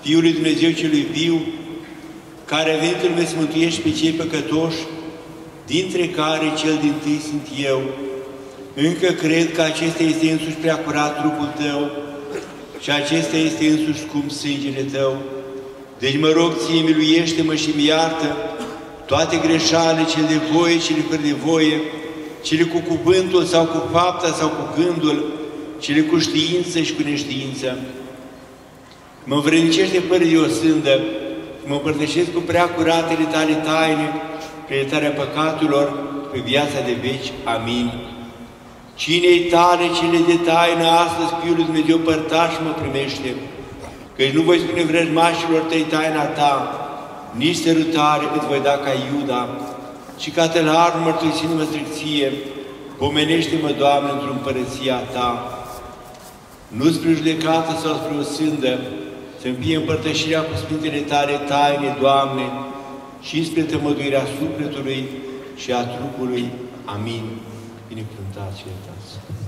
Fiul lui Dumnezeu celui viu, care a venit în lume să mântuiești pe cei păcătoși, dintre care cel dintâi sunt eu. Încă cred că acesta este însuși prea curat trupul tău și acesta este însuși scump sângele tău. Deci mă rog ție, miluiește-mă și mi iartă toate greșalele, cele de voie, cele fără de voie, cele cu cuvântul sau cu fapta sau cu gândul, cele cu știință și cu neștiință. Mă învrednicește fără de o sândă, mă împărtășesc cu prea curatele tale taine, prin iertarea păcatelor, pe viața de veci. Amin. Cine-i tale, cele de taină, astăzi Fiul lui Dumnezeu părtaș mă primește, căci nu voi spune vrăjmașilor tăi taina ta, nici sărutare îți voi da ca Iuda, și ca tălar mărturisindu-mă stricție, pomenește-mă, Doamne, într-o împărăția ta. Nu spre judecată sau spre o sândă, să-mi fie împărtășirea cu Sfintele tale taine, Doamne, și spre tămăduirea sufletului și a trupului. Amin. Binecuvântați și iertați.